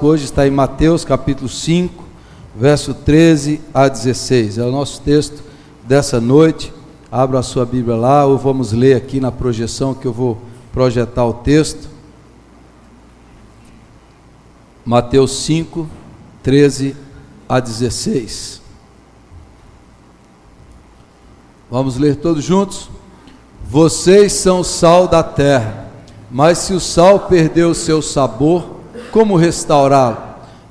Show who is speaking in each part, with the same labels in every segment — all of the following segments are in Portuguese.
Speaker 1: Hoje está em Mateus capítulo 5, verso 13 a 16, é o nosso texto dessa noite. Abra a sua Bíblia lá, ou vamos ler aqui na projeção que eu vou projetar o texto. Mateus 5, 13 a 16. Vamos ler todos juntos? Vocês são o sal da terra, mas se o sal perder o seu sabor, como restaurá-lo?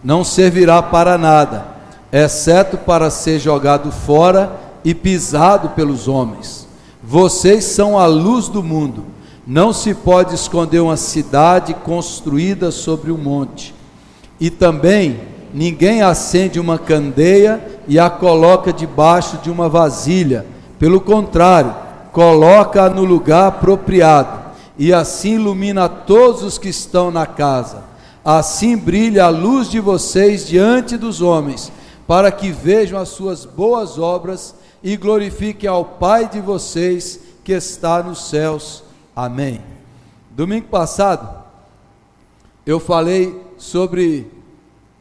Speaker 1: Não servirá para nada, exceto para ser jogado fora e pisado pelos homens. Vocês são a luz do mundo. Não se pode esconder uma cidade construída sobre um monte. E também ninguém acende uma candeia e a coloca debaixo de uma vasilha. Pelo contrário, coloca-a no lugar apropriado, e assim ilumina todos os que estão na casa. Assim brilha a luz de vocês diante dos homens, para que vejam as suas boas obras e glorifiquem ao Pai de vocês que está nos céus. Amém. Domingo passado, eu falei sobre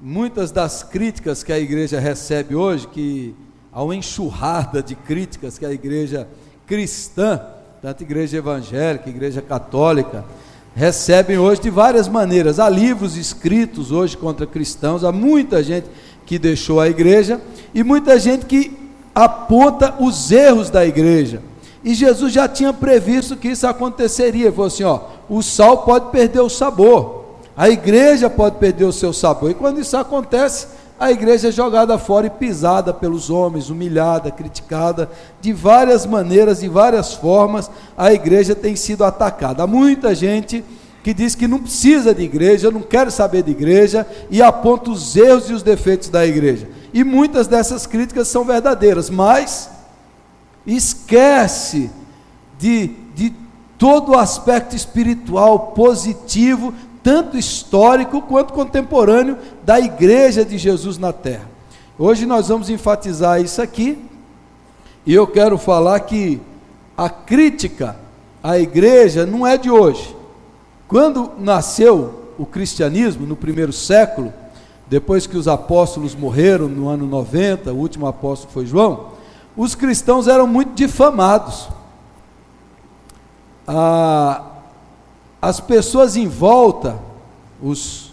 Speaker 1: muitas das críticas que a igreja recebe hoje, que há uma enxurrada de críticas que a igreja cristã, tanto igreja evangélica, igreja católica, recebem hoje de várias maneiras. Há livros escritos hoje contra cristãos, há muita gente que deixou a igreja e muita gente que aponta os erros da igreja. E Jesus já tinha previsto que isso aconteceria. Ele falou assim: o sal pode perder o sabor, a igreja pode perder o seu sabor, e quando isso acontece, a igreja é jogada fora e pisada pelos homens, humilhada, criticada, de várias maneiras, de várias formas, a igreja tem sido atacada. Há muita gente que diz que não precisa de igreja, não quer saber de igreja, e aponta os erros e os defeitos da igreja, e muitas dessas críticas são verdadeiras, mas esquece de todo o aspecto espiritual positivo, tanto histórico quanto contemporâneo, da igreja de Jesus na terra. Hoje nós vamos enfatizar isso aqui, e eu quero falar que a crítica à igreja não é de hoje. Quando nasceu o cristianismo, no primeiro século, depois que os apóstolos morreram, no ano 90, o último apóstolo foi João, os cristãos eram muito difamados. As pessoas em volta, os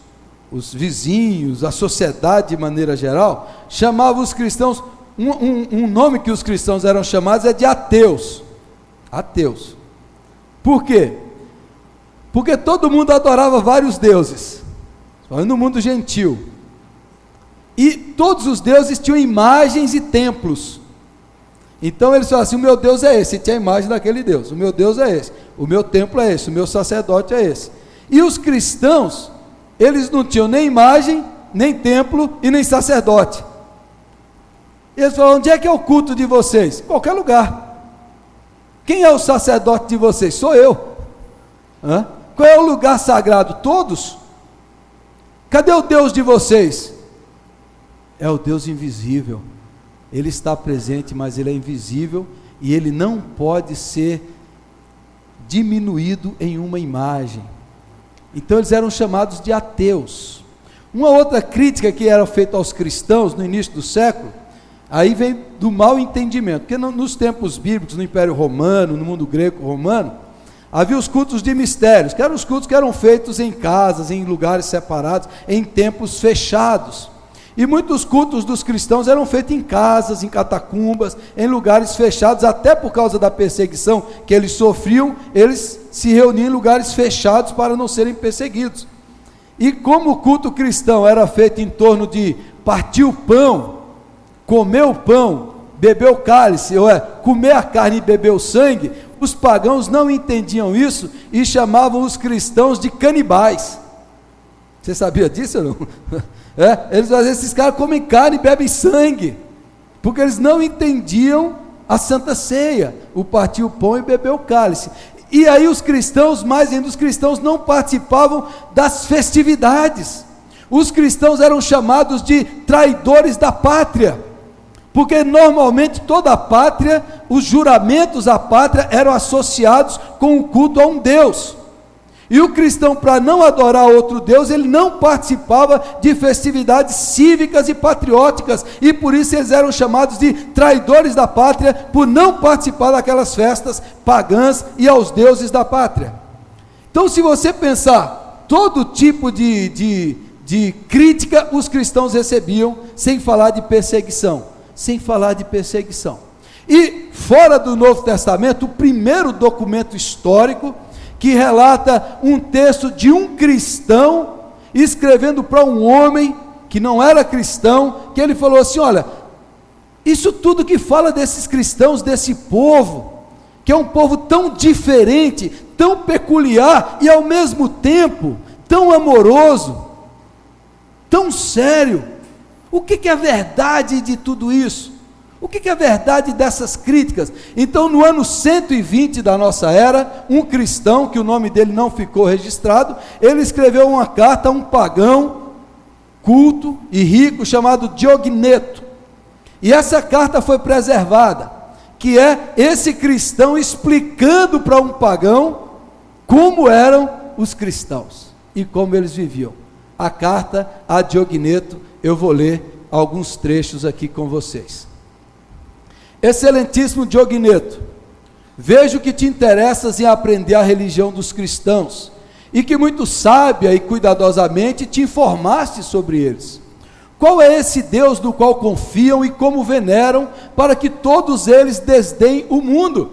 Speaker 1: vizinhos, a sociedade de maneira geral, chamavam os cristãos, um nome que os cristãos eram chamados é de ateus. Ateus. Por quê? Porque todo mundo adorava vários deuses, no mundo gentil, e todos os deuses tinham imagens e templos. Então eles falavam assim: o meu Deus é esse, e tinha a imagem daquele Deus. O meu Deus é esse, o meu templo é esse, o meu sacerdote é esse. E os cristãos, eles não tinham nem imagem, nem templo e nem sacerdote. Eles falaram: onde é que é o culto de vocês? Qualquer lugar. Quem é o sacerdote de vocês? Sou eu. Qual é o lugar sagrado? Todos. Cadê o Deus de vocês? É o Deus invisível. Ele está presente, mas ele é invisível, e ele não pode ser diminuído em uma imagem. Então eles eram chamados de ateus. Uma outra crítica que era feita aos cristãos no início do século, aí vem do mau entendimento, porque nos tempos bíblicos, no Império Romano, no mundo greco-romano, havia os cultos de mistérios, que eram os cultos que eram feitos em casas, em lugares separados, em templos fechados. E muitos cultos dos cristãos eram feitos em casas, em catacumbas, em lugares fechados, até por causa da perseguição que eles sofriam, eles se reuniam em lugares fechados para não serem perseguidos. E como o culto cristão era feito em torno de partir o pão, comer o pão, beber o cálice, ou comer a carne e beber o sangue, os pagãos não entendiam isso e chamavam os cristãos de canibais. Você sabia disso ou não? Eles às vezes, esses caras comem carne e bebem sangue, porque eles não entendiam a Santa Ceia, o partir o pão e beber o cálice. E aí os cristãos, mais ainda, os cristãos não participavam das festividades. Os cristãos eram chamados de traidores da pátria, porque normalmente toda a pátria, os juramentos à pátria eram associados com o culto a um Deus. E o cristão, para não adorar outro Deus, ele não participava de festividades cívicas e patrióticas, e por isso eles eram chamados de traidores da pátria, por não participar daquelas festas pagãs e aos deuses da pátria. Então, se você pensar, todo tipo de crítica os cristãos recebiam, sem falar de perseguição, E fora do Novo Testamento, o primeiro documento histórico que relata um texto de um cristão escrevendo para um homem que não era cristão, que ele falou assim: olha, isso tudo que fala desses cristãos, desse povo, que é um povo tão diferente, tão peculiar e ao mesmo tempo tão amoroso, tão sério, o que é a verdade de tudo isso? O que é a verdade dessas críticas? Então, no ano 120 da nossa era, um cristão, que o nome dele não ficou registrado, ele escreveu uma carta a um pagão culto e rico chamado Diogneto, e essa carta foi preservada, que é esse cristão explicando para um pagão como eram os cristãos e como eles viviam. A carta a Diogneto, eu vou ler alguns trechos aqui com vocês. Excelentíssimo Diogneto, vejo que te interessas em aprender a religião dos cristãos, e que muito sábia e cuidadosamente te informaste sobre eles. Qual é esse Deus no qual confiam e como veneram, para que todos eles desdenhem o mundo?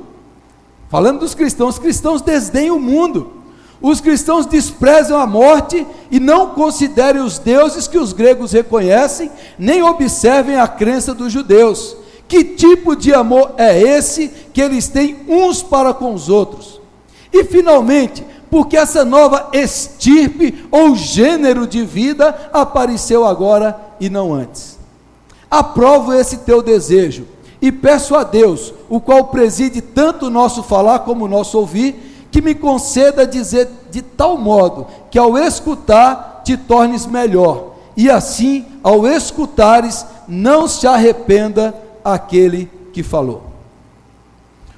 Speaker 1: Falando dos cristãos, os cristãos desdenham o mundo. Os cristãos desprezam a morte e não considerem os deuses que os gregos reconhecem, nem observem a crença dos judeus. Que tipo de amor é esse que eles têm uns para com os outros? E finalmente, porque essa nova estirpe ou gênero de vida apareceu agora e não antes? Aprovo esse teu desejo e peço a Deus, o qual preside tanto o nosso falar como o nosso ouvir, que me conceda dizer de tal modo que ao escutar te tornes melhor, e assim ao escutares não se arrependa aquele que falou.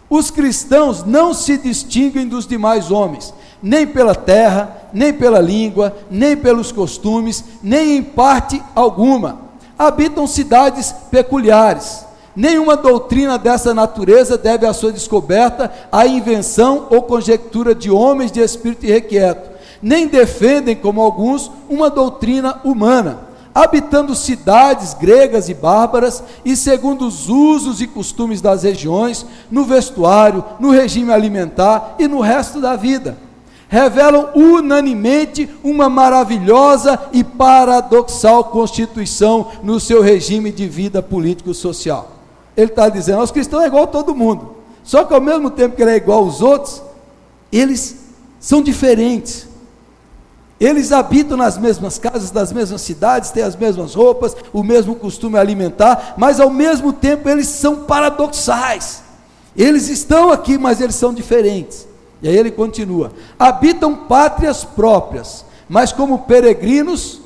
Speaker 1: Os cristãos não se distinguem dos demais homens, nem pela terra, nem pela língua, nem pelos costumes, nem em parte alguma. Habitam cidades peculiares. Nenhuma doutrina dessa natureza deve a sua descoberta à invenção ou conjectura de homens de espírito irrequieto, nem defendem, como alguns, uma doutrina humana, habitando cidades gregas e bárbaras, e segundo os usos e costumes das regiões, no vestuário, no regime alimentar e no resto da vida, revelam unanimemente uma maravilhosa e paradoxal constituição no seu regime de vida político-social. Ele está dizendo, os cristãos é igual a todo mundo, só que ao mesmo tempo que ele é igual aos outros, eles são diferentes. Eles habitam nas mesmas casas, das mesmas cidades, têm as mesmas roupas, o mesmo costume alimentar, mas ao mesmo tempo eles são paradoxais. Eles estão aqui, mas eles são diferentes. E aí ele continua: habitam pátrias próprias, mas como peregrinos,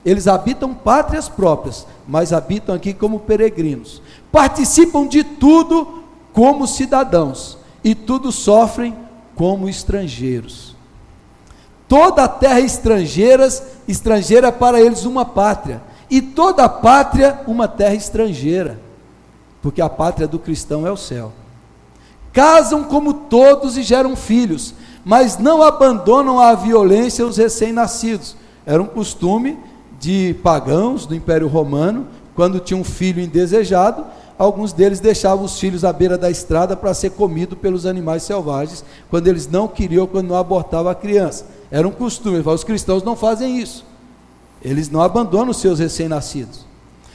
Speaker 1: eles habitam pátrias próprias, mas habitam aqui como peregrinos. Participam de tudo como cidadãos, e tudo sofrem como estrangeiros. Toda a terra estrangeira é para eles uma pátria, e toda a pátria uma terra estrangeira, porque a pátria do cristão é o céu. Casam como todos e geram filhos, mas não abandonam à violência os recém-nascidos. Era um costume de pagãos do Império Romano, quando tinha um filho indesejado, alguns deles deixavam os filhos à beira da estrada para ser comido pelos animais selvagens, quando eles não queriam, quando não abortavam a criança. Era um costume. Os cristãos não fazem isso, eles não abandonam os seus recém-nascidos.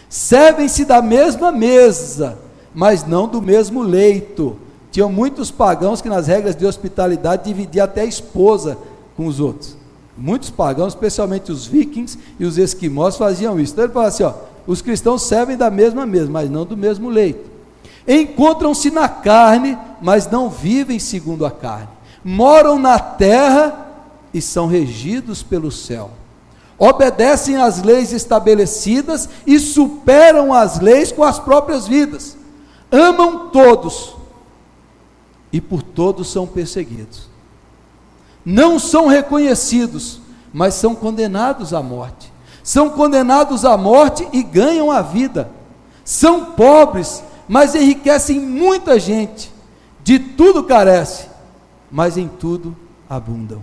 Speaker 1: Servem-se da mesma mesa, mas não do mesmo leito. Tinham muitos pagãos que nas regras de hospitalidade dividiam até a esposa com os outros. Muitos pagãos, especialmente os vikings e os esquimós, faziam isso. Então ele fala assim, os cristãos servem da mesma mesa, mas não do mesmo leito. Encontram-se na carne, mas não vivem segundo a carne. Moram na terra e são regidos pelo céu. Obedecem às leis estabelecidas e superam as leis com as próprias vidas. Amam todos e por todos são perseguidos. não são reconhecidos, mas são condenados à morte. São condenados à morte e ganham a vida. São pobres, mas enriquecem muita gente. De tudo carece, mas em tudo abundam.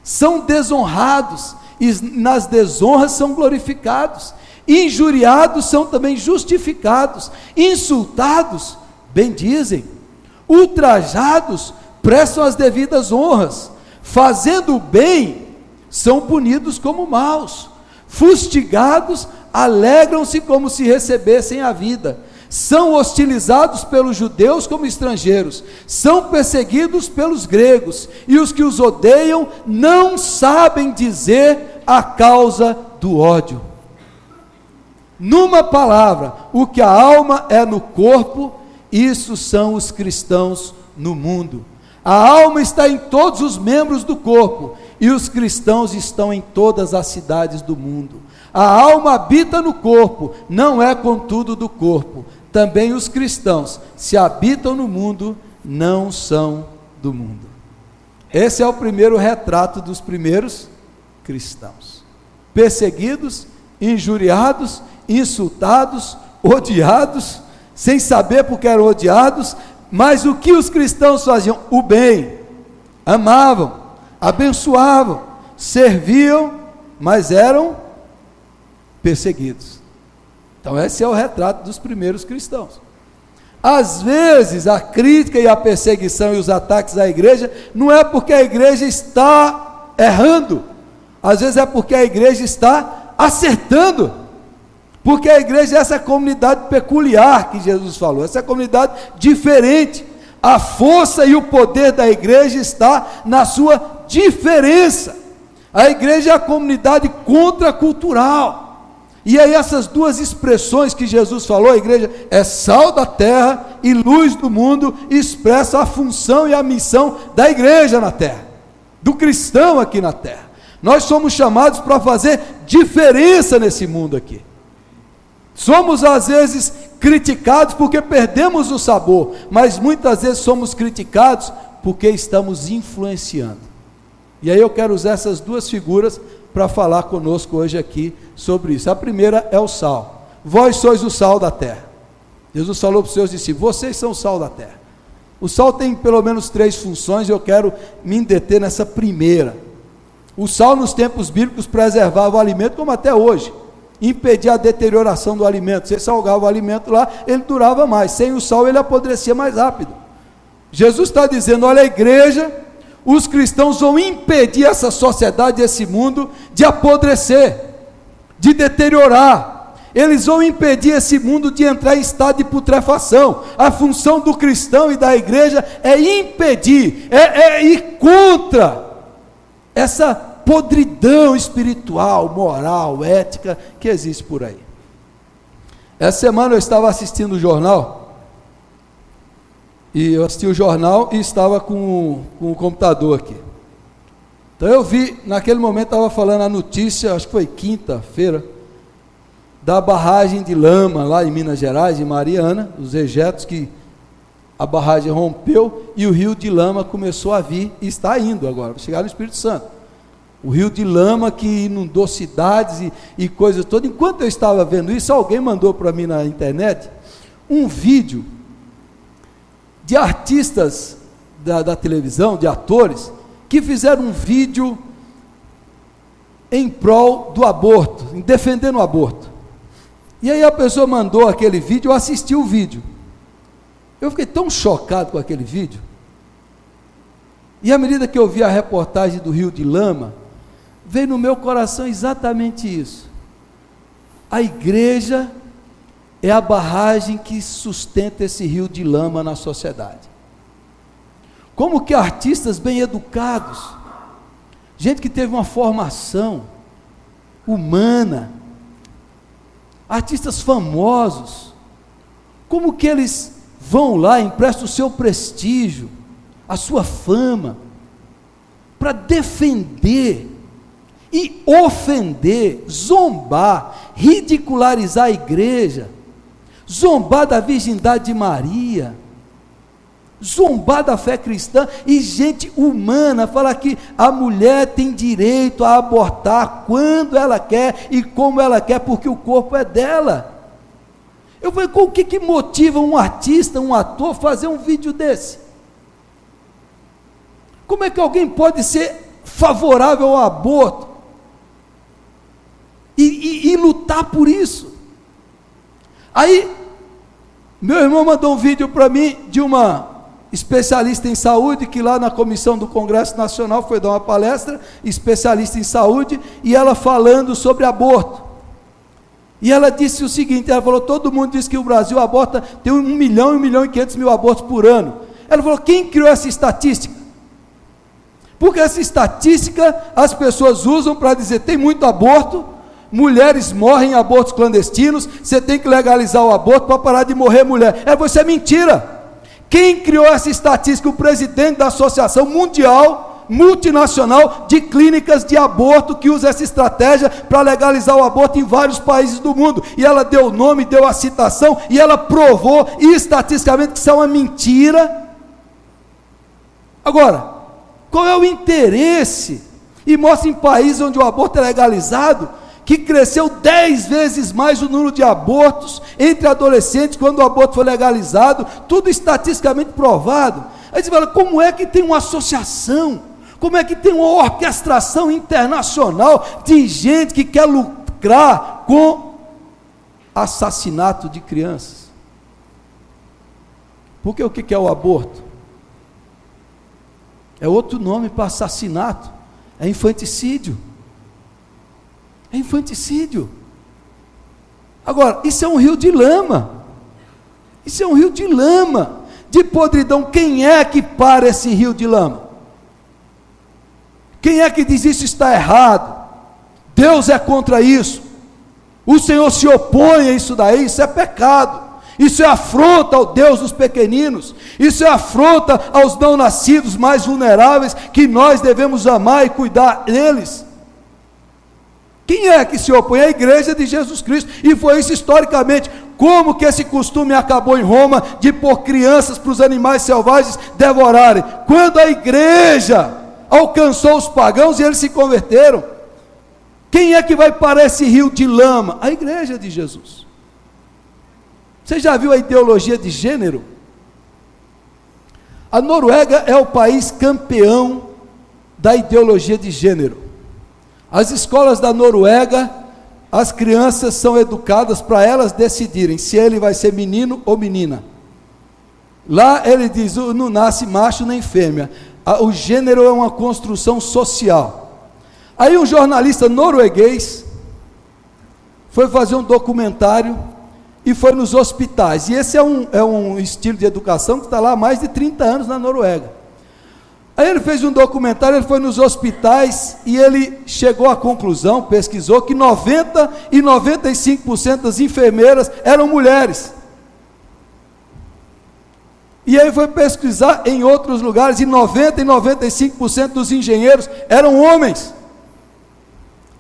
Speaker 1: São desonrados, e nas desonras são glorificados. Injuriados são também justificados. Insultados, bendizem. Ultrajados, prestam as devidas honras. Fazendo o bem, são punidos como maus. Fustigados, alegram-se como se recebessem a vida. São hostilizados pelos judeus como estrangeiros. São perseguidos pelos gregos. E os que os odeiam não sabem dizer a causa do ódio. Numa palavra, o que a alma é no corpo, isso são os cristãos no mundo. A alma está em todos os membros do corpo, e os cristãos estão em todas as cidades do mundo. A alma habita no corpo, não é contudo do corpo. Também os cristãos, se habitam no mundo, não são do mundo. Esse é o primeiro retrato dos primeiros cristãos. Perseguidos, injuriados, insultados, odiados, sem saber porque eram odiados, mas o que os cristãos faziam? O bem, amavam, abençoavam, serviam, mas eram perseguidos. Então esse é o retrato dos primeiros cristãos. Às vezes a crítica e a perseguição e os ataques à igreja, não é porque a igreja está errando, às vezes é porque a igreja está acertando, porque a igreja é essa comunidade peculiar que Jesus falou, essa comunidade diferente. A força e o poder da igreja está na sua diferença. A igreja é a comunidade contracultural. E aí essas duas expressões que Jesus falou, a igreja é sal da terra e luz do mundo, expressa a função e a missão da igreja na terra, do cristão aqui na terra. Nós somos chamados para fazer diferença nesse mundo aqui. Somos às vezes criticados porque perdemos o sabor, mas muitas vezes somos criticados porque estamos influenciando. E aí eu quero usar essas duas figuras para falar conosco hoje aqui sobre isso. A primeira é o sal. Vós sois o sal da terra. Jesus falou para os seus discípulos: vocês são o sal da terra. O sal tem pelo menos 3 funções, e eu quero me deter nessa primeira. O sal nos tempos bíblicos preservava o alimento, como até hoje, impedia a deterioração do alimento. Você salgava o alimento lá, ele durava mais. Sem o sal ele apodrecia mais rápido. Jesus está dizendo: olha, a igreja, os cristãos vão impedir essa sociedade, esse mundo, de apodrecer, de deteriorar. Eles vão impedir esse mundo de entrar em estado de putrefação. A função do cristão e da igreja é impedir, é ir contra essa podridão espiritual, moral, ética que existe por aí. Essa semana eu estava assistindo o jornal, e eu assisti o jornal e estava com o computador aqui. Então eu vi, naquele momento estava falando a notícia, acho que foi quinta-feira, da barragem de lama lá em Minas Gerais, em Mariana, os rejetos que a barragem rompeu e o rio de lama começou a vir, e está indo agora, vai chegar no Espírito Santo. O rio de lama que inundou cidades e coisas todas. Enquanto eu estava vendo isso, alguém mandou para mim na internet um vídeo de artistas da televisão, de atores, que fizeram um vídeo em prol do aborto, em defendendo o aborto. E aí a pessoa mandou aquele vídeo, eu assisti o vídeo. Eu fiquei tão chocado com aquele vídeo. E à medida que eu vi a reportagem do rio de lama, veio no meu coração exatamente isso. A igreja é a barragem que sustenta esse rio de lama na sociedade. Como que artistas bem educados, gente que teve uma formação humana, artistas famosos, como que eles vão lá, emprestam o seu prestígio, a sua fama, para defender e ofender, zombar, ridicularizar a igreja, zombar da virgindade de Maria, zombar da fé cristã, e gente humana falar que a mulher tem direito a abortar quando ela quer e como ela quer, porque o corpo é dela. Eu falei, o que motiva um artista, um ator, fazer um vídeo desse? Como é que alguém pode ser favorável ao aborto e lutar por isso? Aí, meu irmão mandou um vídeo para mim de uma especialista em saúde, que lá na comissão do Congresso Nacional foi dar uma palestra, especialista em saúde, e ela falando sobre aborto. E ela disse o seguinte, ela falou, todo mundo diz que o Brasil aborta, tem 1 milhão, 1 milhão e 500 mil abortos por ano. Ela falou, quem criou essa estatística? Porque essa estatística as pessoas usam para dizer, tem muito aborto, mulheres morrem em abortos clandestinos, você tem que legalizar o aborto para parar de morrer mulher. Ela falou, isso é mentira. Quem criou essa estatística? O presidente da Associação Mundial, Multinacional de Clínicas de Aborto, que usa essa estratégia para legalizar o aborto em vários países do mundo. E ela deu o nome, deu a citação, e ela provou estatisticamente que isso é uma mentira. Agora, qual é o interesse? E mostra em países onde o aborto é legalizado, que cresceu 10 vezes mais o número de abortos entre adolescentes quando o aborto foi legalizado, tudo estatisticamente provado. Aí você fala, como é que tem uma associação, como é que tem uma orquestração internacional de gente que quer lucrar com assassinato de crianças? Porque o que é o aborto? É outro nome para assassinato, é infanticídio. É infanticídio. Agora, isso é um rio de lama. Isso é um rio de lama, de podridão. Quem é que para esse rio de lama? Quem é que diz isso está errado? Deus é contra isso. O Senhor se opõe a isso daí, isso é pecado. Isso é afronta ao Deus dos pequeninos. Isso é afronta aos não nascidos mais vulneráveis, que nós devemos amar e cuidar deles. Quem é que se opõe? A igreja de Jesus Cristo, e foi isso historicamente. Como que esse costume acabou em Roma, de pôr crianças para os animais selvagens devorarem? Quando a igreja alcançou os pagãos e eles se converteram. Quem é que vai para esse rio de lama? A igreja de Jesus. Você já viu a ideologia de gênero? A Noruega é o país campeão da ideologia de gênero. As escolas da Noruega, as crianças são educadas para elas decidirem se ele vai ser menino ou menina. Lá ele diz, não nasce macho nem fêmea. O gênero é uma construção social. Aí um jornalista norueguês foi fazer um documentário e foi nos hospitais. E esse é um estilo de educação que está lá há mais de 30 anos na Noruega. Aí ele fez um documentário, ele foi nos hospitais e ele chegou à conclusão, pesquisou, que 90% e 95% das enfermeiras eram mulheres. E aí foi pesquisar em outros lugares e 90% e 95% dos engenheiros eram homens.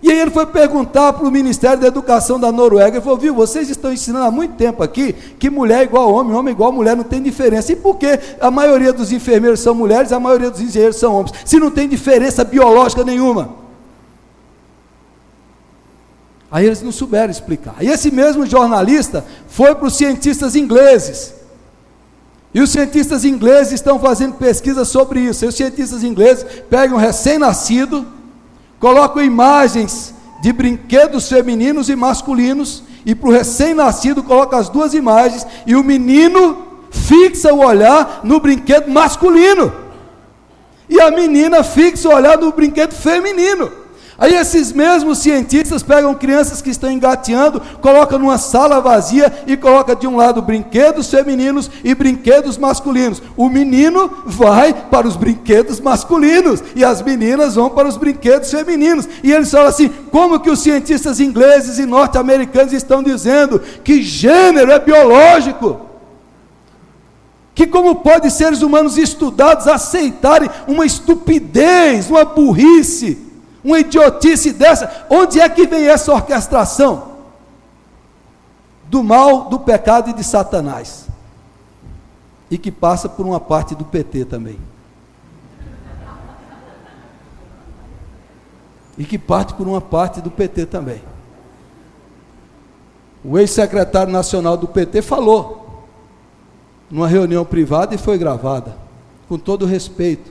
Speaker 1: E aí ele foi perguntar para o Ministério da Educação da Noruega, ele falou, viu, vocês estão ensinando há muito tempo aqui, que mulher é igual a homem, homem é igual a mulher, não tem diferença. E por que a maioria dos enfermeiros são mulheres, a maioria dos engenheiros são homens, se não tem diferença biológica nenhuma? Aí eles não souberam explicar. E esse mesmo jornalista foi para os cientistas ingleses, e os cientistas ingleses estão fazendo pesquisa sobre isso. E os cientistas ingleses pegam um recém-nascido, colocam imagens de brinquedos femininos e masculinos, e para o recém-nascido coloca as duas imagens, e o menino fixa o olhar no brinquedo masculino, e a menina fixa o olhar no brinquedo feminino. Aí esses mesmos cientistas pegam crianças que estão engateando, colocam numa sala vazia e colocam de um lado brinquedos femininos e brinquedos masculinos. O menino vai para os brinquedos masculinos e as meninas vão para os brinquedos femininos. E eles falam assim, como que os cientistas ingleses e norte-americanos estão dizendo que gênero é biológico? Que como pode seres humanos estudados aceitarem uma estupidez, uma burrice, uma idiotice dessa? Onde é que vem essa orquestração? Do mal, do pecado e de Satanás. e que passa por uma parte do PT também. E que parte por uma parte do PT também. O ex-secretário nacional do PT falou, numa reunião privada e foi gravada, com todo respeito.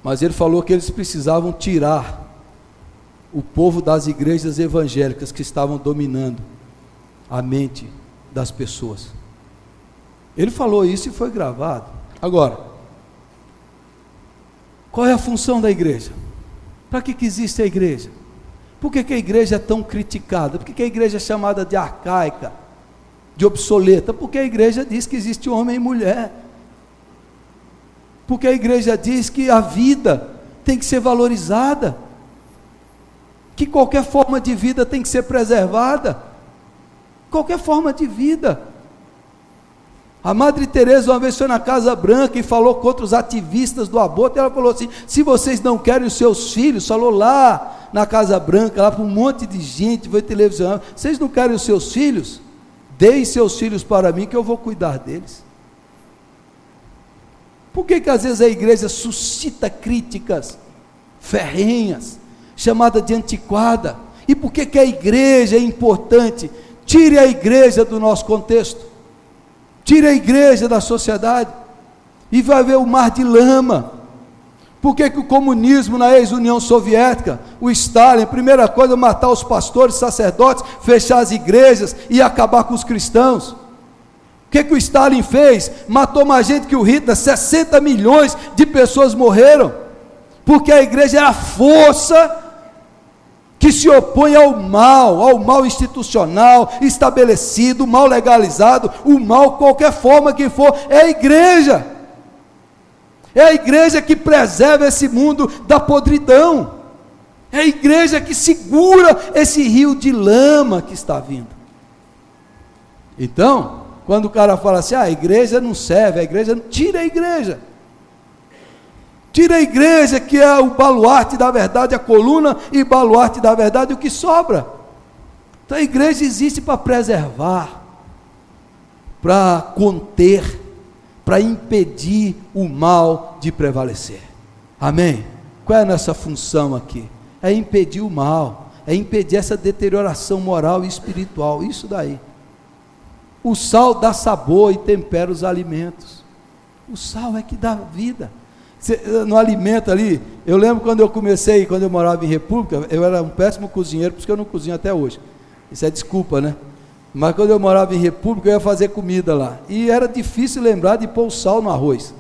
Speaker 1: Mas ele falou que eles precisavam tirar o povo das igrejas evangélicas que estavam dominando a mente das pessoas. Ele falou isso e foi gravado. Agora, qual é a função da igreja? Para que existe a igreja? Por que a igreja é tão criticada? Por que a igreja é chamada de arcaica, de obsoleta? Porque a igreja diz que existe homem e mulher. Porque a igreja diz que a vida tem que ser valorizada, que qualquer forma de vida tem que ser preservada, qualquer forma de vida. A Madre Teresa uma vez foi na Casa Branca e falou contra os ativistas do aborto, e ela falou assim: se vocês não querem os seus filhos, falou lá na Casa Branca, lá para um monte de gente, foi televisão, vocês não querem os seus filhos? Deem seus filhos para mim que eu vou cuidar deles. Por que às vezes a igreja suscita críticas ferrenhas, chamada de antiquada? E por que a igreja é importante? Tire a igreja do nosso contexto, tire a igreja da sociedade, e vai ver o mar de lama. Por que o comunismo na ex-União Soviética, o Stalin, a primeira coisa, matar os pastores, sacerdotes, fechar as igrejas e acabar com os cristãos? O que o Stalin fez? Matou mais gente que o Hitler, 60 milhões de pessoas morreram, porque a igreja é a força que se opõe ao mal institucional, estabelecido, o mal legalizado, o mal, qualquer forma que for, é a igreja. É a igreja que preserva esse mundo da podridão. É a igreja que segura esse rio de lama que está vindo. Então, quando o cara fala assim, a igreja não serve, a igreja não... Tira a igreja. Tira a igreja, que é o baluarte da verdade, a coluna e baluarte da verdade, o que sobra. Então a igreja existe para preservar, para conter, para impedir o mal de prevalecer. Amém? Qual é a nossa função aqui? É impedir o mal, é impedir essa deterioração moral e espiritual, isso daí. O sal dá sabor e tempera os alimentos. O sal é que dá vida. No alimento ali, eu lembro quando eu morava em República, eu era um péssimo cozinheiro, por isso que eu não cozinho até hoje. Isso é desculpa, né? Mas quando eu morava em República, eu ia fazer comida lá, e era difícil lembrar de pôr o sal no arroz.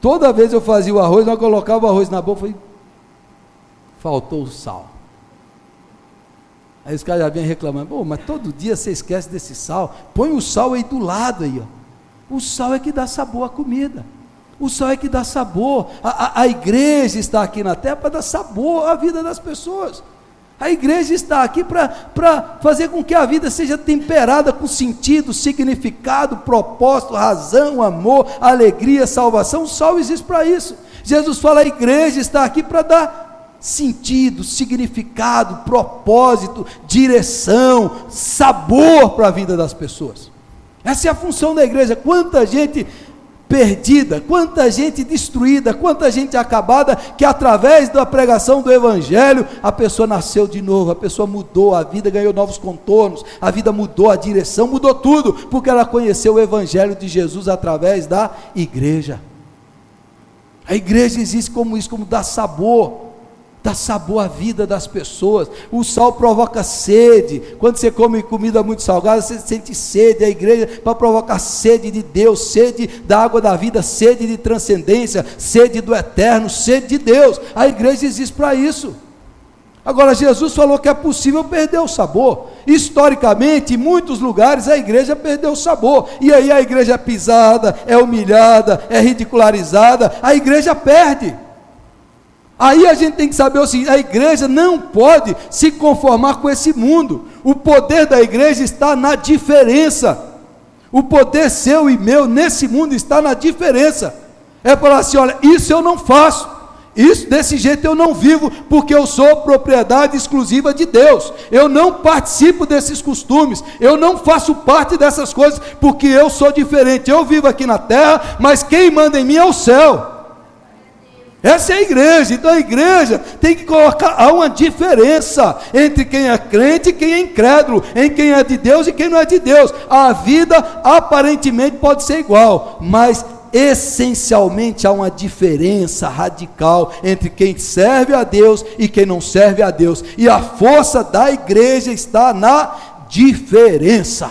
Speaker 1: Toda vez eu fazia o arroz, eu colocava o arroz na boca, faltou o sal. Aí os caras já vinham reclamando, mas todo dia você esquece desse sal, põe o sal aí do lado aí, ó. O sal é que dá sabor à comida, o sal é que dá sabor, a igreja está aqui na terra para dar sabor à vida das pessoas. A igreja está aqui para fazer com que a vida seja temperada com sentido, significado, propósito, razão, amor, alegria, salvação. O sal existe para isso. Jesus fala, a igreja está aqui para dar sentido, significado, propósito, direção, sabor para a vida das pessoas. Essa é a função da igreja. Quanta gente perdida, quanta gente destruída, quanta gente acabada, que através da pregação do evangelho, a pessoa nasceu de novo, a pessoa mudou, a vida ganhou novos contornos, a vida mudou, a direção mudou tudo, porque ela conheceu o evangelho de Jesus através da igreja. A igreja existe como isso, como dá sabor à vida das pessoas. O sal provoca sede. Quando você come comida muito salgada, você sente sede. A igreja para provocar sede de Deus, sede da água da vida, sede de transcendência, sede do eterno, sede de Deus. A igreja existe para isso. Agora, Jesus falou que é possível perder o sabor. Historicamente, em muitos lugares a igreja perdeu o sabor, e aí a igreja é pisada, é humilhada, é ridicularizada, a igreja perde. Aí a gente tem que saber o seguinte: a igreja não pode se conformar com esse mundo. O poder da igreja está na diferença. O poder seu e meu nesse mundo está na diferença. É falar assim: olha, isso eu não faço, Isso, desse jeito eu não vivo, porque eu sou propriedade exclusiva de Deus. Eu não participo desses costumes, eu não faço parte dessas coisas, porque eu sou diferente. Eu vivo aqui na terra, mas quem manda em mim é o céu. Essa é a igreja. Então a igreja tem que colocar, há uma diferença entre quem é crente e quem é incrédulo, em quem é de Deus e quem não é de Deus. A vida aparentemente pode ser igual, mas essencialmente há uma diferença radical entre quem serve a Deus e quem não serve a Deus, e a força da igreja está na diferença.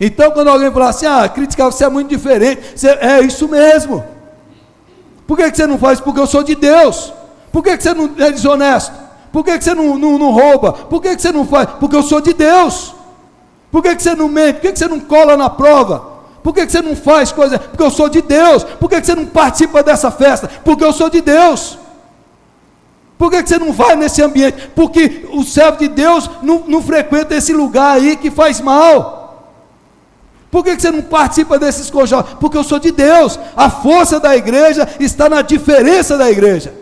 Speaker 1: Então quando alguém fala assim, criticar você é muito diferente, é isso mesmo. Por que você não faz? Porque eu sou de Deus. Por que você não é desonesto? Por que você não rouba? Por que você não faz? Porque eu sou de Deus. Por que você não mente? Por que você não cola na prova? Por que você não faz coisa? Porque eu sou de Deus. Por que você não participa dessa festa? Porque eu sou de Deus. Por que você não vai nesse ambiente? Porque o servo de Deus não frequenta esse lugar aí que faz mal. Por que você não participa desses conjuntos? Porque eu sou de Deus. A força da igreja está na diferença da igreja.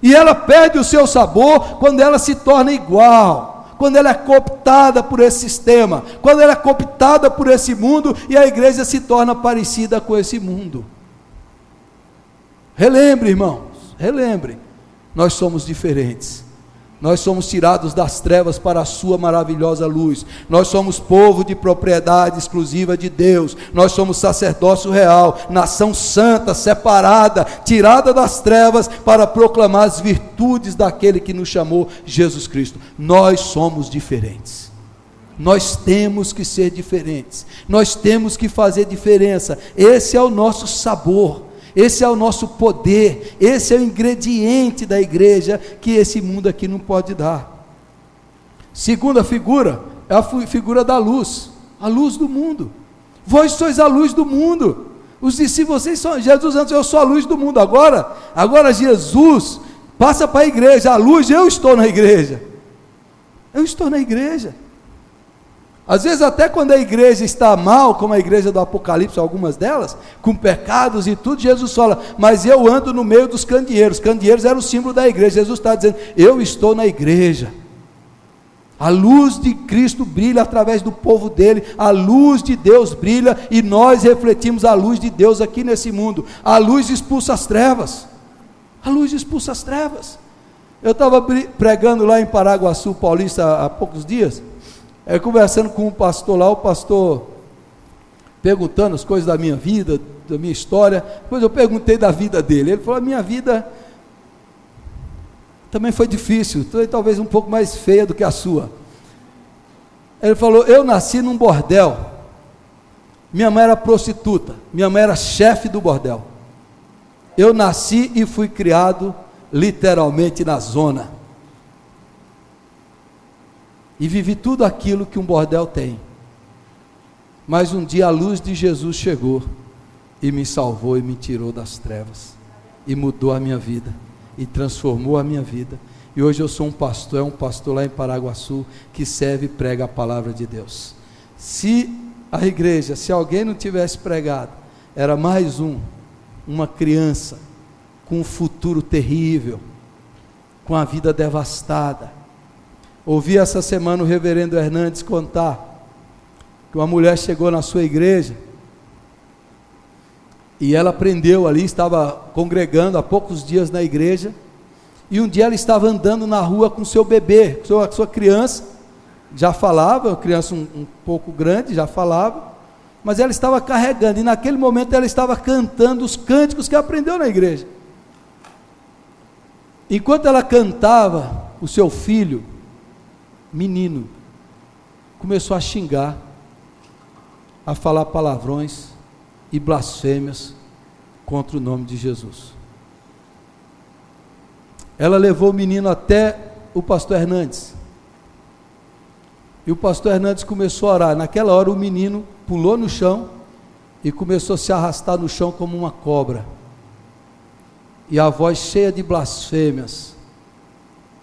Speaker 1: E ela perde o seu sabor quando ela se torna igual. Quando ela é cooptada por esse sistema, quando ela é cooptada por esse mundo, e a igreja se torna parecida com esse mundo. Relembre, irmãos, relembre, nós somos diferentes, nós somos tirados das trevas para a sua maravilhosa luz, nós somos povo de propriedade exclusiva de Deus, nós somos sacerdócio real, nação santa, separada, tirada das trevas para proclamar as virtudes daquele que nos chamou, Jesus Cristo. Nós somos diferentes, nós temos que ser diferentes, nós temos que fazer diferença. Esse é o nosso sabor, esse é o nosso poder, esse é o ingrediente da igreja que esse mundo aqui não pode dar. Segunda figura é a figura da luz, a luz do mundo. Vós sois a luz do mundo. Os discípulos, vocês são, Jesus antes, eu sou a luz do mundo. Agora Jesus passa para a igreja, a luz, eu estou na igreja. Eu estou na igreja. Às vezes até quando a igreja está mal, como a igreja do Apocalipse, algumas delas, com pecados e tudo, Jesus fala, mas eu ando no meio dos candeeiros. Candeeiros era o símbolo da igreja. Jesus está dizendo, eu estou na igreja. A luz de Cristo brilha através do povo dele, a luz de Deus brilha, e nós refletimos a luz de Deus aqui nesse mundo. A luz expulsa as trevas, a luz expulsa as trevas. Eu estava pregando lá em Paraguaçu Paulista há poucos dias, conversando com um pastor lá, o pastor perguntando as coisas da minha vida, da minha história. Depois eu perguntei da vida dele, ele falou, a minha vida também foi difícil, talvez um pouco mais feia do que a sua. Ele falou, eu nasci num bordel, minha mãe era prostituta, minha mãe era chefe do bordel, eu nasci e fui criado literalmente na zona, e vivi tudo aquilo que um bordel tem, mas um dia a luz de Jesus chegou, e me salvou, e me tirou das trevas, e mudou a minha vida, e transformou a minha vida, e hoje eu sou um pastor lá em Paraguaçu, que serve e prega a palavra de Deus. Se a igreja, se alguém não tivesse pregado, era mais uma criança, com um futuro terrível, com a vida devastada. Ouvi essa semana o reverendo Hernandes contar, que uma mulher chegou na sua igreja, e ela aprendeu ali, estava congregando há poucos dias na igreja, e um dia ela estava andando na rua com seu bebê, com sua criança, já falava, criança um pouco grande, já falava, mas ela estava carregando, e naquele momento ela estava cantando os cânticos que aprendeu na igreja. Enquanto ela cantava, o seu filho, menino, começou a xingar, a falar palavrões e blasfêmias contra o nome de Jesus. Ela levou o menino até o pastor Hernandes, e o pastor Hernandes começou a orar. Naquela hora o menino pulou no chão e começou a se arrastar no chão como uma cobra, e a voz cheia de blasfêmias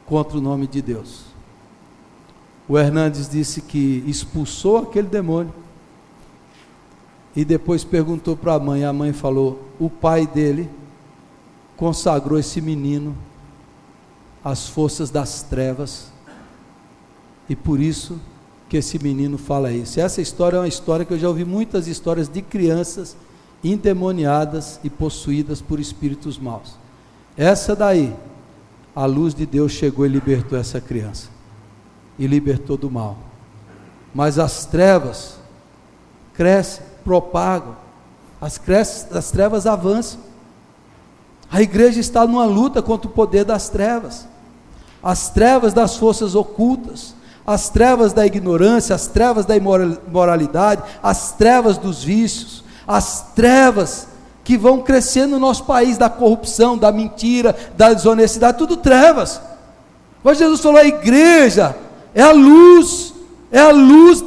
Speaker 1: contra o nome de Deus. O Hernandes disse que expulsou aquele demônio, e depois perguntou para a mãe falou, o pai dele consagrou esse menino às forças das trevas, e por isso que esse menino fala isso. Essa história é uma história que eu já ouvi muitas histórias de crianças endemoniadas e possuídas por espíritos maus. Essa daí, a luz de Deus chegou e libertou essa criança, e libertou do mal. Mas as trevas crescem, propagam, as trevas avançam. A igreja está numa luta contra o poder das trevas, as trevas das forças ocultas, as trevas da ignorância, as trevas da imoralidade, as trevas dos vícios, as trevas que vão crescendo no nosso país, da corrupção, da mentira, da desonestidade, tudo trevas. Mas Jesus falou, a igreja é a luz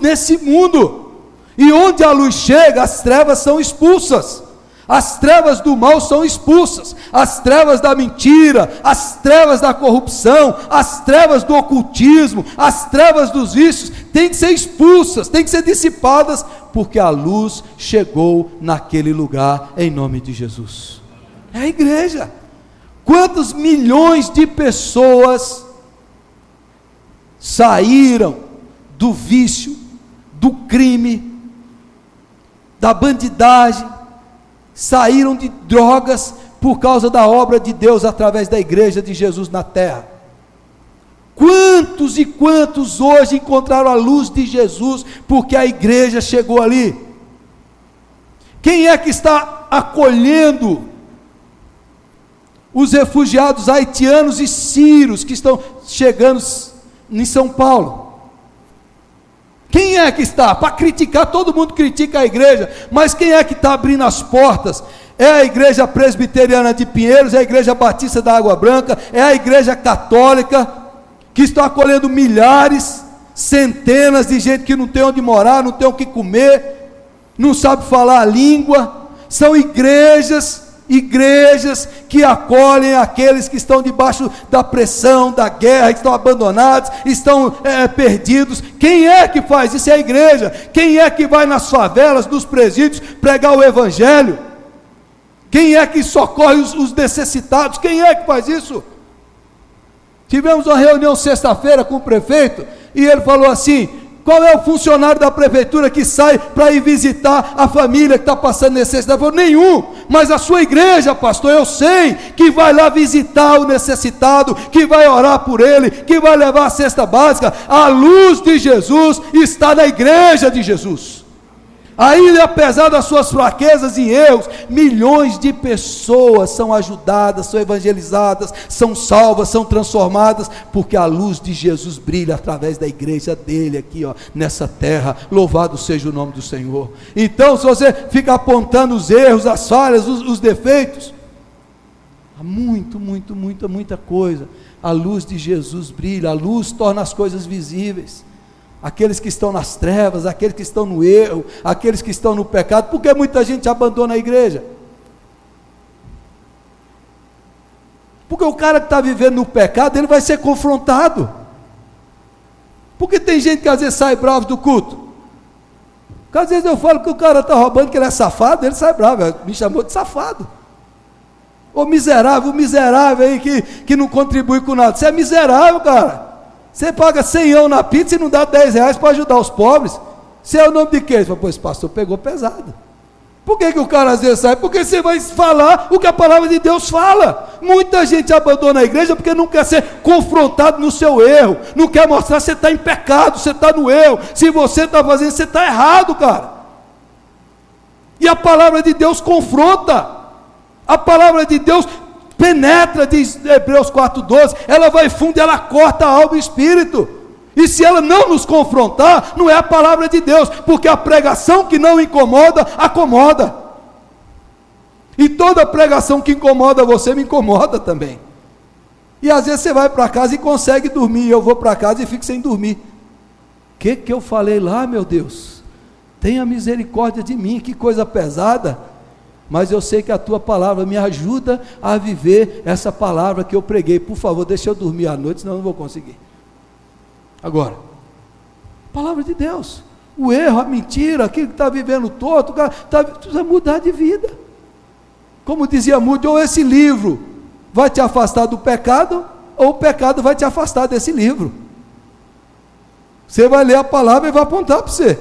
Speaker 1: nesse mundo, e onde a luz chega, as trevas são expulsas. As trevas do mal são expulsas, as trevas da mentira, as trevas da corrupção, as trevas do ocultismo, as trevas dos vícios, têm que ser expulsas, têm que ser dissipadas, porque a luz chegou naquele lugar, em nome de Jesus. É a igreja. Quantos milhões de pessoas saíram do vício, do crime, da bandidagem, saíram de drogas por causa da obra de Deus através da igreja de Jesus na terra? Quantos e quantos hoje encontraram a luz de Jesus porque a igreja chegou ali? Quem é que está acolhendo os refugiados haitianos e sírios que estão chegando em São Paulo? Quem é que está? Para criticar, todo mundo critica a igreja, mas quem é que está abrindo as portas? É a igreja presbiteriana de Pinheiros, é a igreja batista da Água Branca, é a igreja católica, que estão acolhendo milhares, centenas de gente que não tem onde morar, não tem o que comer, não sabe falar a língua. São igrejas que acolhem aqueles que estão debaixo da pressão, da guerra, estão abandonados, estão perdidos. Quem é que faz isso? É a igreja. Quem é que vai nas favelas, nos presídios, pregar o evangelho? Quem é que socorre os necessitados? Quem é que faz isso? Tivemos uma reunião sexta-feira com o prefeito, e ele falou assim: qual é o funcionário da prefeitura que sai para ir visitar a família que está passando necessidade? Eu falei, nenhum, mas a sua igreja, pastor, eu sei que vai lá visitar o necessitado, que vai orar por ele, que vai levar a cesta básica. A luz de Jesus está na igreja de Jesus. Ainda apesar das suas fraquezas e erros, milhões de pessoas são ajudadas, são evangelizadas, são salvas, são transformadas, porque a luz de Jesus brilha através da igreja dele aqui, nessa terra. Louvado seja o nome do Senhor. Então, se você fica apontando os erros, as falhas, os defeitos, há muita coisa. A luz de Jesus brilha, a luz torna as coisas visíveis. Aqueles que estão nas trevas, aqueles que estão no erro, aqueles que estão no pecado. Por que muita gente abandona a igreja? Porque o cara que está vivendo no pecado, ele vai ser confrontado. Porque tem gente que às vezes sai bravo do culto. Porque às vezes eu falo que o cara está roubando, que ele é safado, ele sai bravo, me chamou de safado. Ô miserável, o miserável aí que não contribui com nada. Você é miserável, cara. Você paga 100 na pizza e não dá 10 reais para ajudar os pobres. Você é o nome de quê? Você fala, pô, esse pastor pegou pesado. Por que o cara às vezes sai? Porque você vai falar o que a palavra de Deus fala. Muita gente abandona a igreja porque não quer ser confrontado no seu erro, não quer mostrar que você está em pecado, você está no erro. Se você está fazendo, você está errado, cara. E a palavra de Deus confronta. A palavra de Deus penetra, diz Hebreus 4:12, ela vai fundo, ela corta a alma e o espírito. E se ela não nos confrontar, não é a palavra de Deus, porque a pregação que não incomoda, acomoda. E toda pregação que incomoda você, me incomoda também. E às vezes você vai para casa e consegue dormir, eu vou para casa e fico sem dormir. O que eu falei lá, meu Deus? Tenha misericórdia de mim, que coisa pesada. Mas eu sei que a tua palavra me ajuda a viver essa palavra que eu preguei. Por favor, deixa eu dormir à noite, senão eu não vou conseguir. Agora, palavra de Deus, o erro, a mentira, aquilo que está vivendo torto, precisa mudar de vida. Como dizia Moody, ou esse livro vai te afastar do pecado, ou o pecado vai te afastar desse livro. Você vai ler a palavra e vai apontar para você.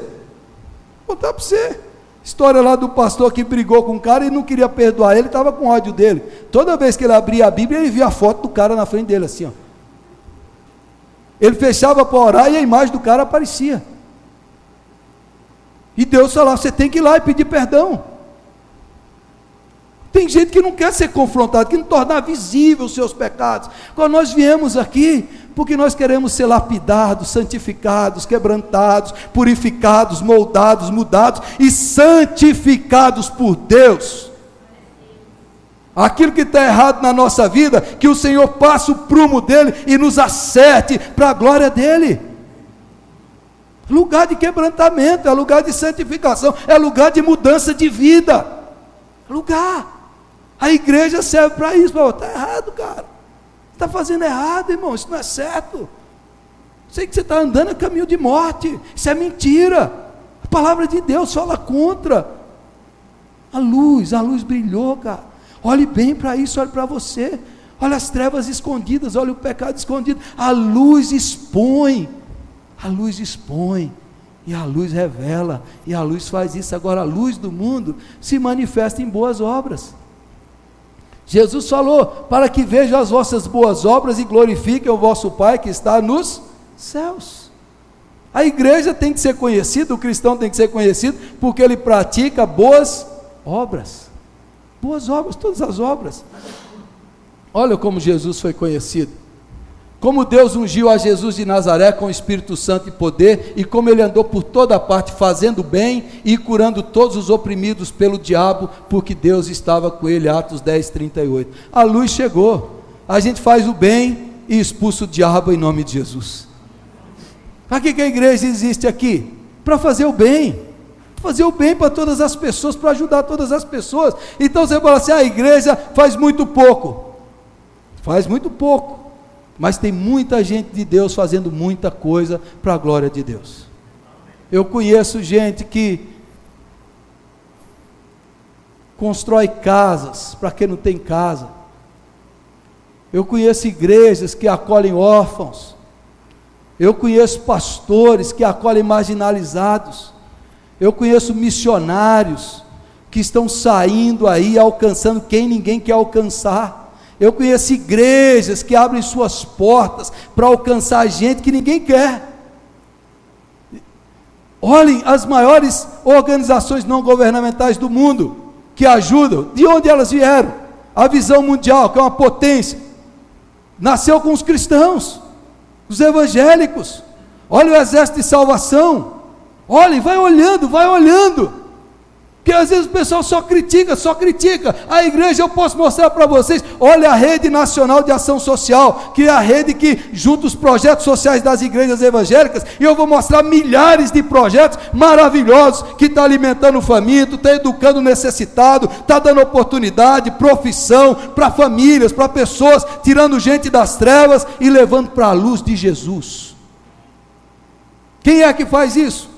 Speaker 1: Apontar para você. História lá do pastor que brigou com um cara e não queria perdoar ele, estava com ódio dele. Toda vez que ele abria a Bíblia, ele via a foto do cara na frente dele, assim, ó. Ele fechava para orar e a imagem do cara aparecia. E Deus falava, você tem que ir lá e pedir perdão. Tem gente que não quer ser confrontado, que não tornar visível os seus pecados. Quando nós viemos aqui, porque nós queremos ser lapidados, santificados, quebrantados, purificados, moldados, mudados e santificados por Deus. Aquilo que está errado na nossa vida, que o Senhor passe o prumo dele e nos acerte para a glória dele. Lugar de quebrantamento, é lugar de santificação, é lugar de mudança de vida. Lugar. A igreja serve para isso. Está errado, cara. Está fazendo errado, irmão. Isso não é certo. Sei que você está andando a caminho de morte. Isso é mentira. A palavra de Deus fala contra. A luz brilhou, cara. Olhe bem para isso, olhe para você. Olha as trevas escondidas, olha o pecado escondido. A luz expõe. A luz expõe. E a luz revela. E a luz faz isso. Agora a luz do mundo se manifesta em boas obras. Jesus falou, para que vejam as vossas boas obras e glorifiquem o vosso Pai que está nos céus. A igreja tem que ser conhecida, o cristão tem que ser conhecido, porque ele pratica boas obras. Boas obras, todas as obras. Olha como Jesus foi conhecido. Como Deus ungiu a Jesus de Nazaré com o Espírito Santo e poder, e como ele andou por toda parte fazendo bem e curando todos os oprimidos pelo diabo, porque Deus estava com ele. Atos 10:38. A luz chegou, a gente faz o bem e expulsa o diabo em nome de Jesus. Para que a igreja existe aqui? Para fazer o bem. Fazer o bem para todas as pessoas, para ajudar todas as pessoas. Então você fala assim, a igreja faz muito pouco. Faz muito pouco. Mas tem muita gente de Deus fazendo muita coisa para a glória de Deus. Eu conheço gente que constrói casas para quem não tem casa. Eu conheço igrejas que acolhem órfãos. Eu conheço pastores que acolhem marginalizados. Eu conheço missionários que estão saindo aí, alcançando quem ninguém quer alcançar. Eu conheço igrejas que abrem suas portas para alcançar gente que ninguém quer. Olhem as maiores organizações não governamentais do mundo, que ajudam, de onde elas vieram? A Visão Mundial, que é uma potência, nasceu com os cristãos, os evangélicos. Olha o Exército de Salvação, olhem, vai olhando, porque às vezes o pessoal só critica, a igreja. Eu posso mostrar para vocês, olha a Rede Nacional de Ação Social, que é a rede que junta os projetos sociais das igrejas evangélicas, e eu vou mostrar milhares de projetos maravilhosos, que está alimentando o faminto, está educando o necessitado, está dando oportunidade, profissão, para famílias, para pessoas, tirando gente das trevas, e levando para a luz de Jesus. Quem é que faz isso?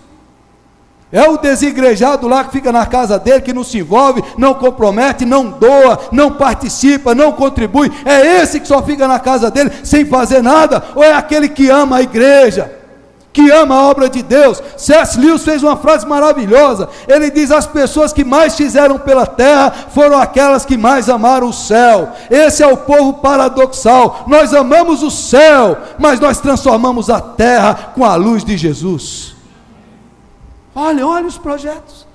Speaker 1: É o desigrejado lá que fica na casa dele, que não se envolve, não compromete, não doa, não participa, não contribui. É esse que só fica na casa dele sem fazer nada? Ou é aquele que ama a igreja, que ama a obra de Deus? C.S. Lewis fez uma frase maravilhosa. Ele diz: as pessoas que mais fizeram pela terra foram aquelas que mais amaram o céu. Esse é o povo paradoxal. Nós amamos o céu, mas nós transformamos a terra com a luz de Jesus. Olha os projetos.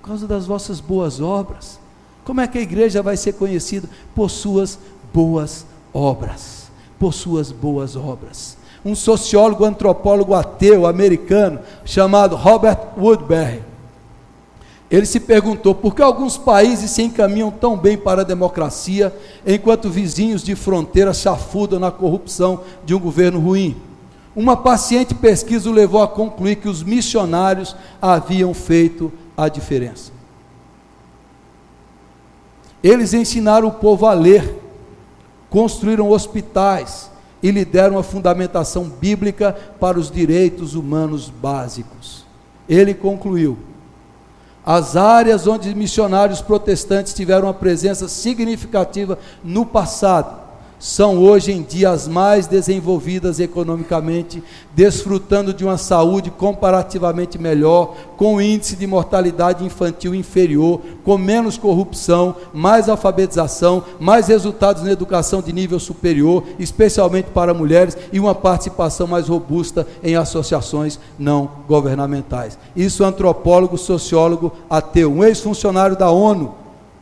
Speaker 1: Por causa das vossas boas obras. Como é que a igreja vai ser conhecida? Por suas boas obras. Por suas boas obras. Um sociólogo, antropólogo ateu americano, chamado Robert Woodbury, ele se perguntou por que alguns países se encaminham tão bem para a democracia, enquanto vizinhos de fronteira chafurdam na corrupção de um governo ruim. Uma paciente pesquisa o levou a concluir que os missionários haviam feito a diferença. Eles ensinaram o povo a ler, construíram hospitais e lhe deram uma fundamentação bíblica para os direitos humanos básicos. Ele concluiu: As áreas onde missionários protestantes tiveram uma presença significativa no passado, são hoje em dia as mais desenvolvidas economicamente, desfrutando de uma saúde comparativamente melhor, com índice de mortalidade infantil inferior, com menos corrupção, mais alfabetização, mais resultados na educação de nível superior, especialmente para mulheres, e uma participação mais robusta em associações não governamentais. Isso é antropólogo, sociólogo, ateu, um ex-funcionário da ONU.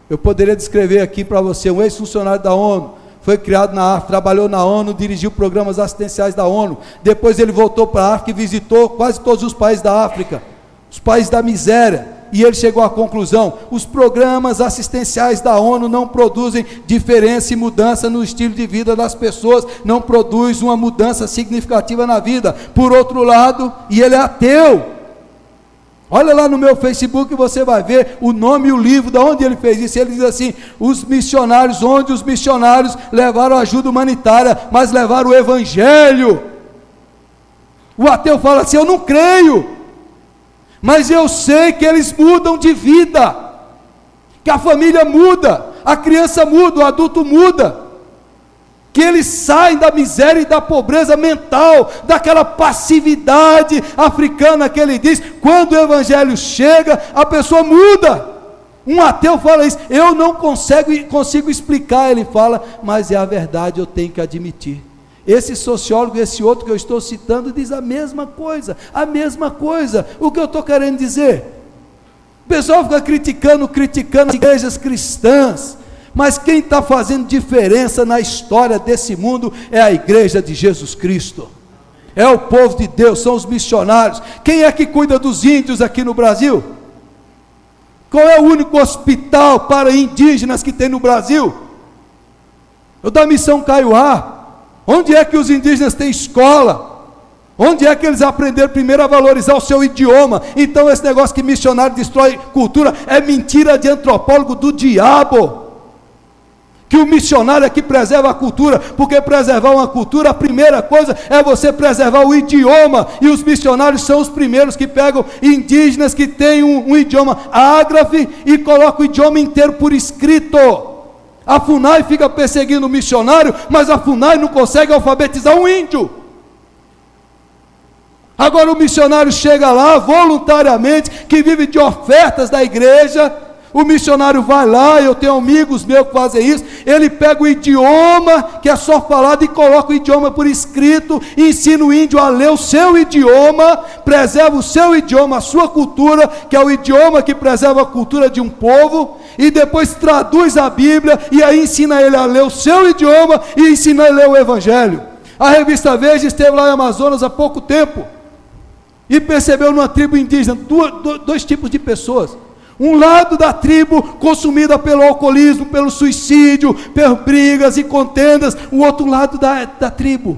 Speaker 1: Eu poderia descrever aqui para você, um ex-funcionário da ONU, foi criado na África, trabalhou na ONU, dirigiu programas assistenciais da ONU, depois ele voltou para a África e visitou quase todos os países da África, os países da miséria, e ele chegou à conclusão: os programas assistenciais da ONU não produzem diferença e mudança no estilo de vida das pessoas, não produz uma mudança significativa na vida. Por outro lado, e ele é ateu, olha lá no meu Facebook, você vai ver o nome e o livro, de onde ele fez isso. Ele diz assim: os missionários, onde os missionários levaram ajuda humanitária, mas levaram o evangelho. O ateu fala assim: eu não creio, mas eu sei que eles mudam de vida, que a família muda, a criança muda, o adulto muda, que eles saem da miséria e da pobreza mental, daquela passividade africana que ele diz. Quando o evangelho chega, a pessoa muda. Um ateu fala isso: eu não consigo explicar. Ele fala: mas é a verdade, eu tenho que admitir. Esse sociólogo, esse outro que eu estou citando, diz a mesma coisa, a mesma coisa. O que eu estou querendo dizer? O pessoal fica criticando as igrejas cristãs, mas quem está fazendo diferença na história desse mundo é a igreja de Jesus Cristo, é o povo de Deus, são os missionários. Quem é que cuida dos índios aqui no Brasil? Qual é o único hospital para indígenas que tem no Brasil? O da Missão Kaiowá. Onde é que os indígenas têm escola? Onde é que eles aprenderam primeiro a valorizar o seu idioma? Então esse negócio que missionário destrói cultura é mentira de antropólogo do diabo. Que o missionário é que preserva a cultura, porque preservar uma cultura, a primeira coisa é você preservar o idioma, e os missionários são os primeiros que pegam indígenas que têm um idioma ágrafe e colocam o idioma inteiro por escrito. A FUNAI fica perseguindo o missionário, mas a FUNAI não consegue alfabetizar um índio. Agora o missionário chega lá voluntariamente, que vive de ofertas da igreja. O missionário vai lá, eu tenho amigos meus que fazem isso, ele pega o idioma, que é só falado, e coloca o idioma por escrito, e ensina o índio a ler o seu idioma, preserva o seu idioma, a sua cultura, que é o idioma que preserva a cultura de um povo, e depois traduz a Bíblia, e aí ensina ele a ler o seu idioma, e ensina ele a ler o Evangelho. A revista Veja esteve lá em Amazonas há pouco tempo, e percebeu numa tribo indígena, dois tipos de pessoas. Um lado da tribo consumida pelo alcoolismo, pelo suicídio, pelas brigas e contendas. O outro lado da tribo,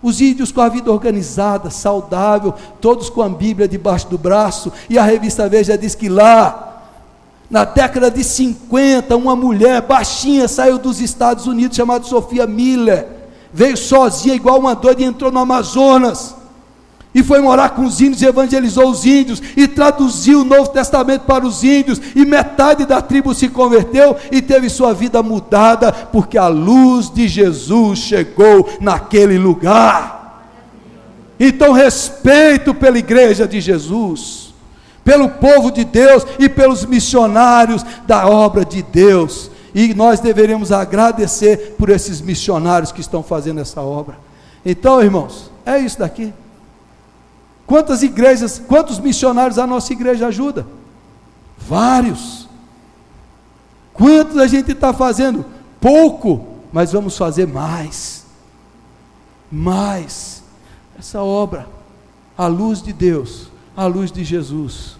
Speaker 1: os índios com a vida organizada, saudável, todos com a Bíblia debaixo do braço. E a revista Veja diz que lá, na década de 50, uma mulher baixinha saiu dos Estados Unidos, chamada Sophia Miller, veio sozinha igual uma doida e entrou no Amazonas, e foi morar com os índios, e evangelizou os índios, e traduziu o Novo Testamento para os índios, e metade da tribo se converteu, e teve sua vida mudada, porque a luz de Jesus chegou naquele lugar. Então respeito pela igreja de Jesus, pelo povo de Deus, e pelos missionários da obra de Deus, e nós deveríamos agradecer por esses missionários que estão fazendo essa obra. Então, irmãos, é isso daqui. Quantas igrejas, quantos missionários a nossa igreja ajuda? Vários. Quantos a gente está fazendo? Pouco, mas vamos fazer mais. Mais. Essa obra, a luz de Deus, a luz de Jesus.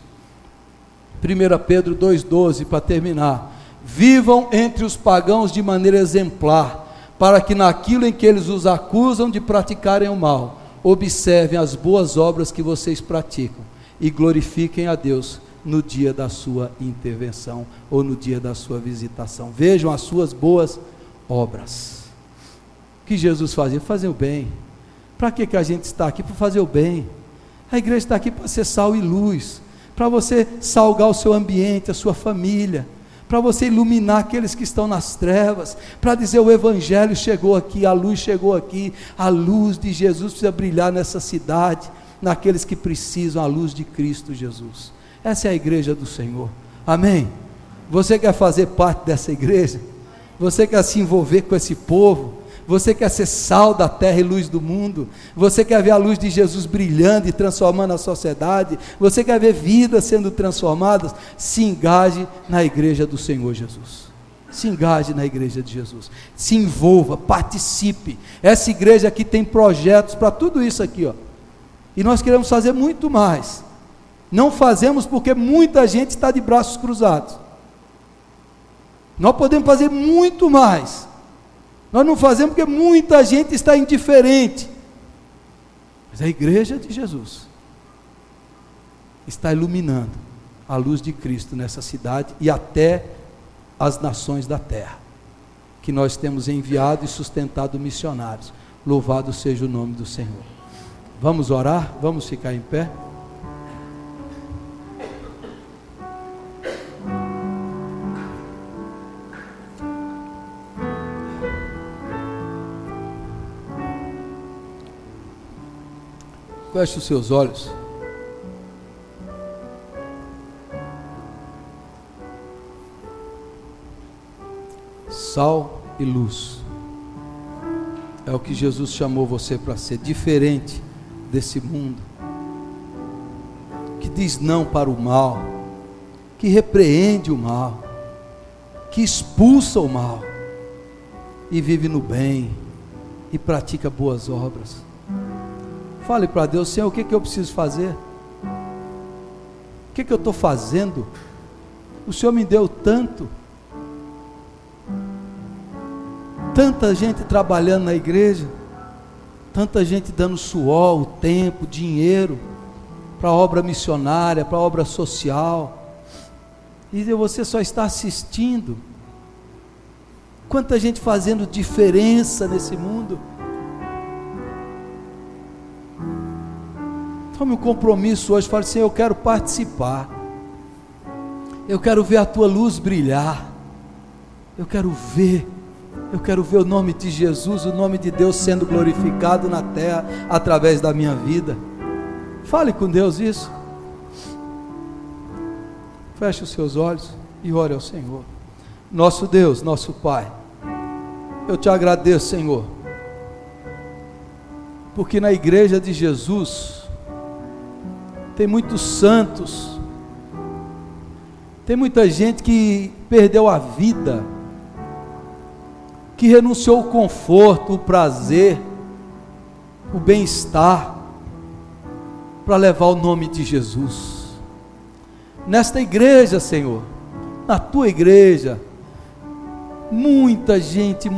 Speaker 1: 1 Pedro 2,12, para terminar. Vivam entre os pagãos de maneira exemplar, para que naquilo em que eles os acusam de praticarem o mal, observem as boas obras que vocês praticam e glorifiquem a Deus no dia da sua intervenção ou no dia da sua visitação. Vejam as suas boas obras. O que Jesus fazia? Fazer o bem. Para que a gente está aqui? Para fazer o bem. A igreja está aqui para ser sal e luz. para você salgar o seu ambiente, a sua família, para você iluminar aqueles que estão nas trevas, para dizer: o Evangelho chegou aqui, a luz chegou aqui, a luz de Jesus precisa brilhar nessa cidade, naqueles que precisam, a luz de Cristo Jesus. Essa é a igreja do Senhor, amém? Você quer fazer parte dessa igreja? Você quer se envolver com esse povo? Você quer ser sal da terra e luz do mundo? Você quer ver a luz de Jesus brilhando e transformando a sociedade? Você quer ver vidas sendo transformadas? Se engaje na igreja do Senhor Jesus. Se engaje na igreja de Jesus. Se envolva, participe. Essa igreja aqui tem projetos para tudo isso aqui, ó. E nós queremos fazer muito mais. Não fazemos porque muita gente está de braços cruzados. Nós podemos fazer muito mais. Nós não fazemos porque muita gente está indiferente. Mas a igreja de Jesus está iluminando a luz de Cristo nessa cidade e até as nações da terra, que nós temos enviado e sustentado missionários. Louvado seja o nome do Senhor. Vamos orar? Vamos ficar em pé? Feche os seus olhos. Sal e luz é o que Jesus chamou você para ser, diferente desse mundo que diz não para o mal, que repreende o mal, que expulsa o mal e vive no bem e pratica boas obras. Fale para Deus: Senhor, o que eu preciso fazer? O que eu estou fazendo? O Senhor me deu tanto, tanta gente trabalhando na igreja, tanta gente dando suor, o tempo, dinheiro, para a obra missionária, para a obra social, e você só está assistindo. Quanta gente fazendo diferença nesse mundo. Tome um compromisso hoje, fale: Senhor, eu quero participar, eu quero ver a tua luz brilhar, eu quero ver o nome de Jesus, o nome de Deus sendo glorificado na terra, através da minha vida. Fale com Deus isso. Feche os seus olhos e ore ao Senhor. Nosso Deus, nosso Pai, eu te agradeço, Senhor, porque na igreja de Jesus tem muitos santos, tem muita gente que perdeu a vida, que renunciou ao conforto, o prazer, o bem-estar, para levar o nome de Jesus. Nesta igreja, Senhor, na tua igreja, muita gente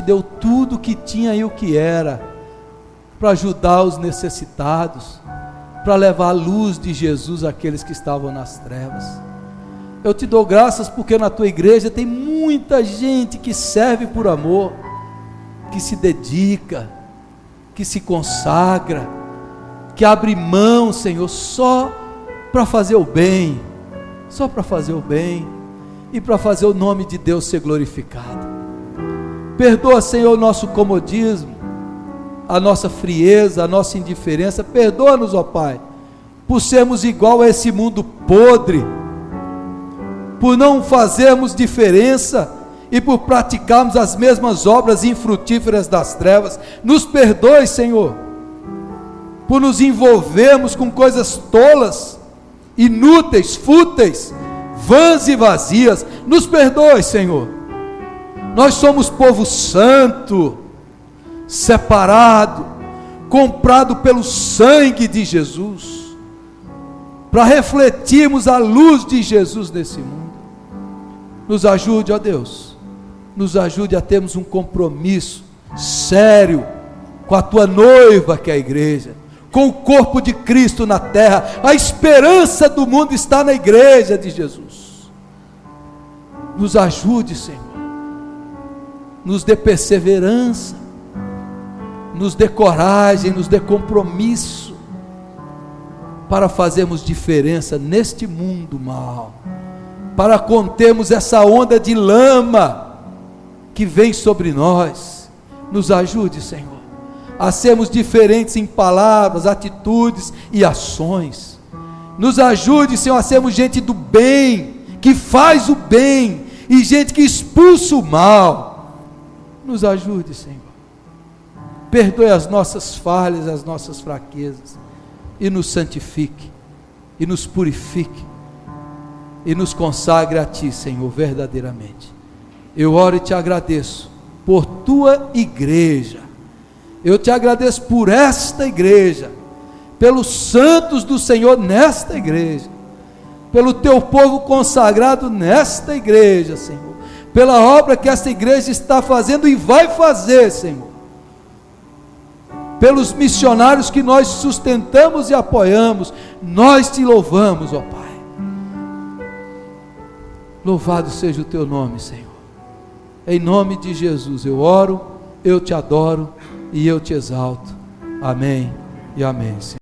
Speaker 1: deu tudo o que tinha e o que era, para ajudar os necessitados, para levar a luz de Jesus àqueles que estavam nas trevas. Eu te dou graças porque na tua igreja tem muita gente que serve por amor, que se dedica, que se consagra, que abre mão, Senhor, só para fazer o bem, só para fazer o bem e para fazer o nome de Deus ser glorificado. Perdoa, Senhor, o nosso comodismo, a nossa frieza, a nossa indiferença. Perdoa-nos, ó Pai, por sermos igual a esse mundo podre, por não fazermos diferença e por praticarmos as mesmas obras infrutíferas das trevas. Nos perdoe, Senhor, por nos envolvermos com coisas tolas, inúteis, fúteis, vãs e vazias. Nos perdoe, Senhor. Nós somos povo santo, separado, comprado pelo sangue de Jesus, para refletirmos a luz de Jesus nesse mundo. Nos ajude, ó Deus, nos ajude a termos um compromisso sério com a tua noiva, que é a igreja, com o corpo de Cristo na terra. A esperança do mundo está na igreja de Jesus. Nos ajude, Senhor, nos dê perseverança, nos dê coragem, nos dê compromisso, para fazermos diferença neste mundo mal, para contermos essa onda de lama que vem sobre nós. Nos ajude, Senhor, a sermos diferentes em palavras, atitudes e ações. Nos ajude, Senhor, a sermos gente do bem, que faz o bem, e gente que expulsa o mal. Nos ajude, Senhor. Perdoe as nossas falhas, as nossas fraquezas, e nos santifique, e nos purifique, e nos consagre a Ti, Senhor, verdadeiramente. Eu oro e te agradeço por Tua igreja. Eu te agradeço por esta igreja, pelos santos do Senhor nesta igreja, pelo Teu povo consagrado nesta igreja, Senhor, pela obra que esta igreja está fazendo e vai fazer, Senhor, pelos missionários que nós sustentamos e apoiamos. Nós te louvamos, ó Pai. Louvado seja o Teu nome, Senhor. Em nome de Jesus eu oro, eu te adoro e eu te exalto. Amém e amém, Senhor.